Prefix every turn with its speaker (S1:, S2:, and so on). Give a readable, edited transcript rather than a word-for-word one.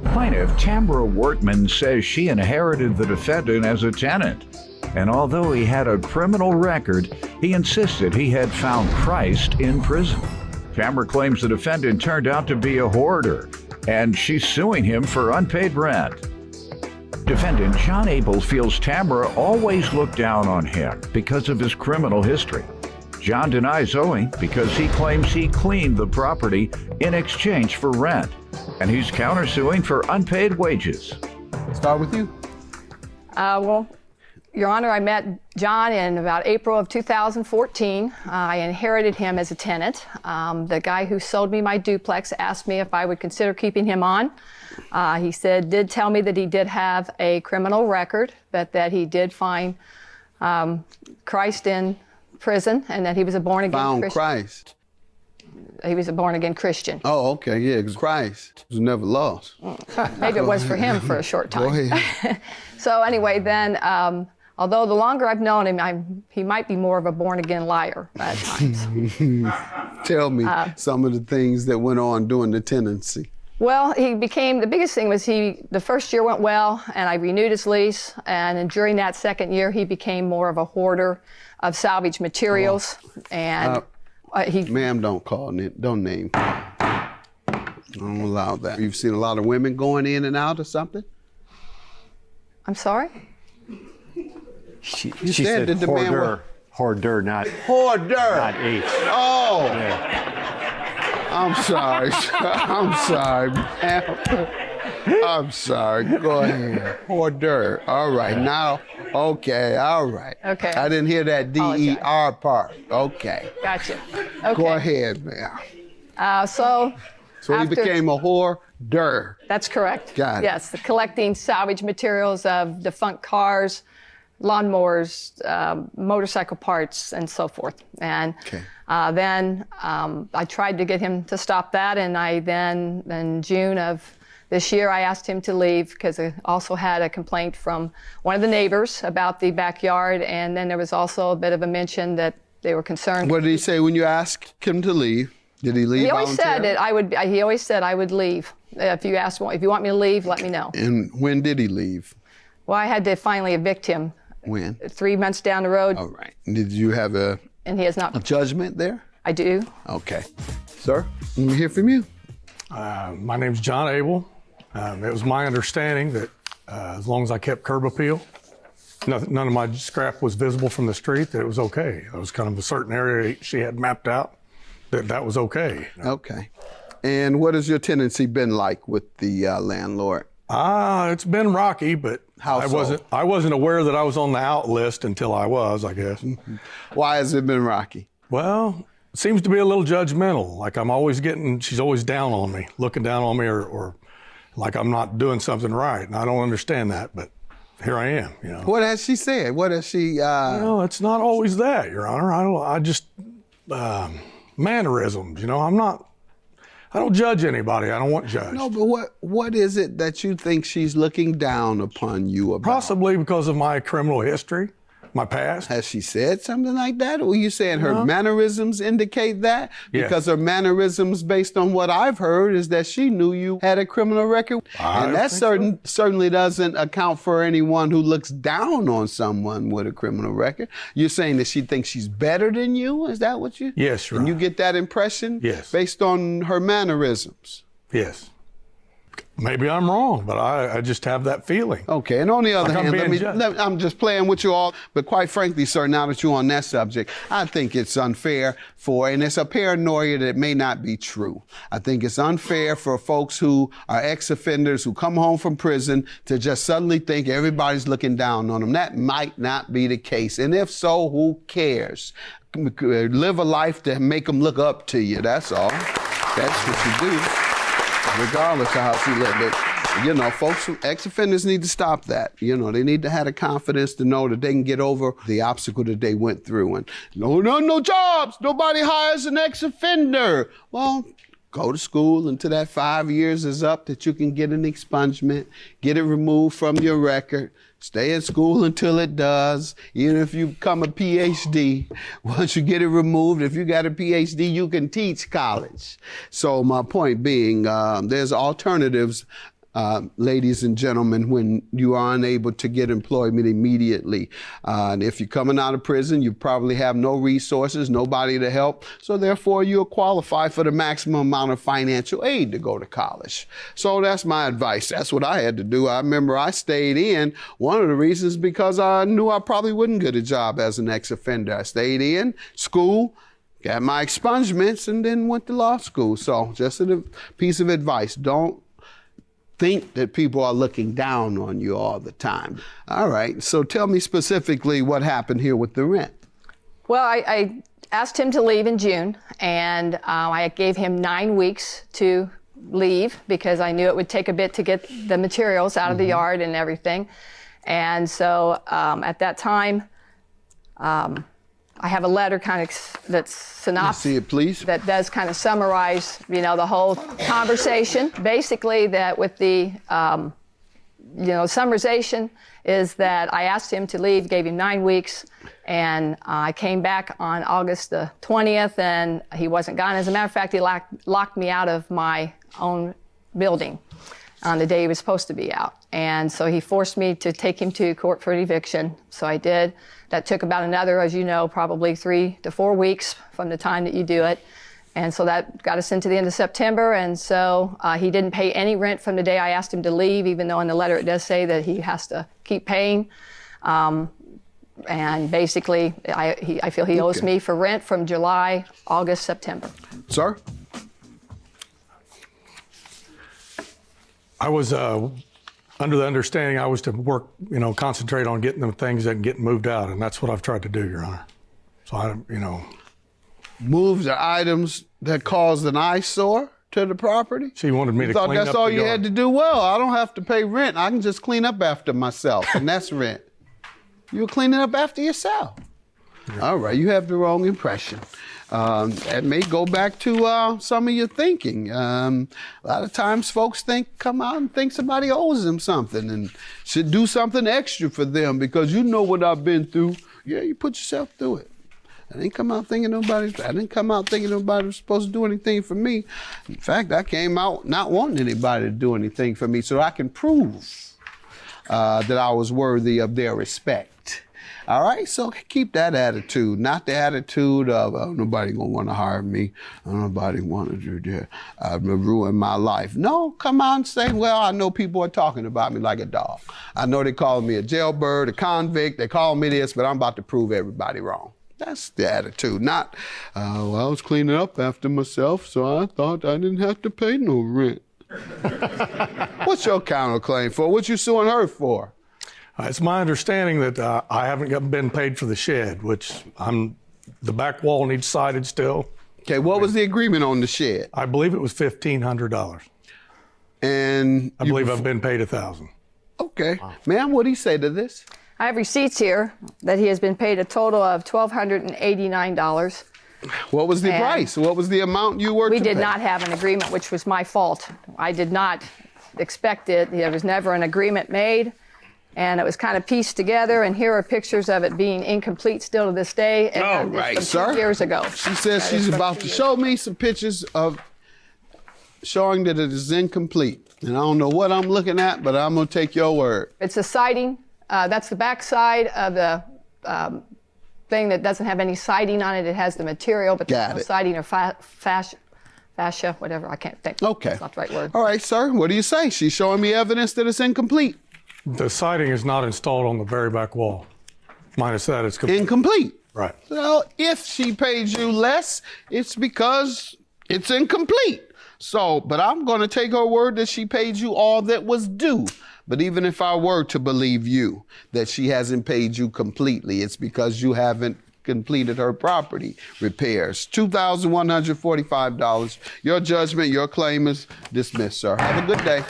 S1: Plaintiff Tamara Wortman says she inherited the defendant as a tenant. And although he had a criminal record, he insisted he had found Christ in prison. Tamara claims the defendant turned out to be a hoarder, and she's suing him for unpaid rent. Defendant John Abel feels Tamara always looked down on him because of his criminal history. John denies owing because he claims he cleaned the property in exchange for rent, and he's countersuing for unpaid wages.
S2: Start with you.
S3: Well, Your Honor, I met John in about April of 2014. I inherited him as a tenant. The guy who sold me my duplex asked me if I would consider keeping him on. He did tell me that he did have a criminal record, but that he did find Christ in prison and that he was a born-again Christian.
S2: Found Christ.
S3: He was a born-again Christian.
S2: Oh, okay, yeah, because Christ was never lost.
S3: Maybe it was for him for a short time.
S2: Go ahead.
S3: So anyway, then, although the longer I've known him, he might be more of a born-again liar at times.
S2: Tell me some of the things that went on during the tenancy.
S3: Well, the biggest thing was the first year went well, and I renewed his lease, and during that second year, he became more of a hoarder of salvage materials, and
S2: Ma'am, don't name. I don't allow that. You've seen a lot of women going in and out or something?
S3: I'm sorry?
S4: She
S2: said that the man was...
S4: Hoarder, not...
S2: Hoarder!
S4: Not H.
S2: Oh!
S4: Yeah.
S2: I'm sorry. I'm sorry, ma'am. I'm sorry. Go ahead. Hoarder. All right. Now, okay. All right.
S3: Okay.
S2: I didn't hear that D-E-R part. Okay.
S3: Gotcha. Okay.
S2: Go ahead, ma'am.
S3: So
S2: he became a hoarder.
S3: That's correct.
S2: Got it.
S3: Yes, collecting salvage materials of defunct cars, lawnmowers, motorcycle parts, and so forth. And then I tried to get him to stop that, and in June of this year, I asked him to leave because I also had a complaint from one of the neighbors about the backyard, and then there was also a bit of a mention that they were concerned.
S2: What did he say when you asked him to leave? Did he leave?
S3: He always said that I would. He always said I would leave. If you want me to leave, let me know.
S2: And when did he leave?
S3: Well, I had to finally evict him.
S2: When?
S3: 3 months down the road.
S2: All right. Did you have
S3: And he has not.
S2: a judgment there?
S3: I do.
S2: Okay. Sir, let me hear from you.
S5: My name's John Abel. It was my understanding that as long as I kept curb appeal, none of my scrap was visible from the street, that it was okay. It was kind of a certain area she had mapped out that was okay.
S2: Okay. And what has your tenancy been like with the landlord?
S5: It's been rocky, but
S2: How so?
S5: I wasn't aware that I was on the out list until I was, I guess.
S2: Why has it been rocky?
S5: Well, it seems to be a little judgmental. Like she's always down on me, looking down on me, or like I'm not doing something right. And I don't understand that, but here I am, you know.
S2: What has she said? What has she...
S5: Well, it's not always that, Your Honor. I just, mannerisms, you know. I don't judge anybody. I don't want judged.
S2: No, but what is it that you think she's looking down upon you about?
S5: Possibly because of my criminal history, my past.
S2: Has she said something like that? Or are you saying her mannerisms indicate that?
S5: Yes.
S2: Because her mannerisms, based on what I've heard, is that she knew you had a criminal record. And that certainly doesn't account for anyone who looks down on someone with a criminal record. You're saying that she thinks she's better than you? Is that what you...
S5: Yes, Your
S2: And you
S5: Honor.
S2: get that impression?
S5: Yes.
S2: Based on her mannerisms?
S5: Yes. Maybe I'm wrong, but I just have that feeling.
S2: Okay, and on the other
S5: Like
S2: hand, I'm just playing with you all, but quite frankly, sir, now that you're on that subject, I think it's unfair and it's a paranoia that may not be true. I think it's unfair for folks who are ex-offenders who come home from prison to just suddenly think everybody's looking down on them. That might not be the case, and if so, who cares? Live a life to make them look up to you, that's all. That's what you do. Regardless of how she lived it. You know, folks, ex-offenders need to stop that. You know, they need to have the confidence to know that they can get over the obstacle that they went through. And no jobs. Nobody hires an ex-offender. Well, go to school until that 5 years is up that you can get an expungement, get it removed from your record. Stay at school until it does. Even if you become a PhD, once you get it removed, if you got a PhD, you can teach college. So my point being, there's alternatives ladies and gentlemen, when you are unable to get employment immediately. And if you're coming out of prison, you probably have no resources, nobody to help. So therefore, you'll qualify for the maximum amount of financial aid to go to college. So that's my advice. That's what I had to do. I remember I stayed in. One of the reasons because I knew I probably wouldn't get a job as an ex-offender. I stayed in school, got my expungements, and then went to law school. So just a piece of advice. Don't think that people are looking down on you all the time. All right, so tell me specifically what happened here with the rent.
S3: Well, I asked him to leave in June, and I gave him 9 weeks to leave because I knew it would take a bit to get the materials out of the yard and everything. And so at that time, I have a letter kind of that's synopsis.
S2: See it, please.
S3: That does kind of summarize, the whole conversation. Basically, that with the, summarization is that I asked him to leave, gave him 9 weeks, and I came back on August the 20th, and he wasn't gone. As a matter of fact, he locked me out of my own building on the day he was supposed to be out. And so he forced me to take him to court for an eviction. So I did. That took about another, as you know, probably 3 to 4 weeks from the time that you do it. And so that got us into the end of September. And so he didn't pay any rent from the day I asked him to leave, even though in the letter it does say that he has to keep paying. And basically, I feel he owes me for rent from July, August, September.
S2: Sir?
S5: I was under the understanding I was to work, concentrate on getting the things that get moved out, and that's what I've tried to do, Your Honor. So
S2: Move the items that caused an eyesore to the property?
S5: She wanted me to
S2: thought
S5: clean up
S2: that's all
S5: the
S2: you
S5: yard.
S2: had to do? Well, I don't have to pay rent. I can just clean up after myself, and that's rent. You were cleaning up after yourself. Yeah. All right, you have the wrong impression. That may go back to some of your thinking. A lot of times folks come out and think somebody owes them something and should do something extra for them because you know what I've been through. Yeah, you put yourself through it. I didn't come out thinking nobody was supposed to do anything for me. In fact, I came out not wanting anybody to do anything for me so I can prove that I was worthy of their respect. All right, so keep that attitude, not the attitude of, oh, nobody gonna wanna hire me, nobody wanna do that, I've ruined my life. No, come out and say, well, I know people are talking about me like a dog. I know they call me a jailbird, a convict, they call me this, but I'm about to prove everybody wrong. That's the attitude, not, well, I was cleaning up after myself, so I thought I didn't have to pay no rent. What's your counterclaim for? What you suing her for?
S5: It's my understanding that I haven't been paid for the shed, which the back wall needs sided still.
S2: Okay, what was the agreement on the shed?
S5: I believe it was $1,500.
S2: And
S5: I believe I've been paid $1,000.
S2: Okay. Ma'am, what do you say to this?
S3: I have receipts here that he has been paid a total of $1,289.
S2: What was the price? What was the amount you were to pay?
S3: We did not have an agreement, which was my fault. I did not expect it. There was never an agreement made. And it was kind of pieced together, and here are pictures of it being incomplete still to this day. And
S2: all right, sir.
S3: 2 years ago.
S2: She says she's about to show me some pictures of showing that it is incomplete. And I don't know what I'm looking at, but I'm going to take your word.
S3: It's a siding. That's the back side of the thing that doesn't have any siding on it. It has the material, but there's no siding or fascia, whatever. I can't think.
S2: Okay.
S3: That's not the right word.
S2: All right, sir. What do you say? She's showing me evidence that it's incomplete.
S5: The siding is not installed on the very back wall. Minus that, it's complete.
S2: Incomplete.
S5: Right.
S2: So if she paid you less, it's because it's incomplete. So, but I'm going to take her word that she paid you all that was due. But even if I were to believe you that she hasn't paid you completely, it's because you haven't completed her property repairs. $2,145. Your judgment, your claim is dismissed, sir. Have a good day.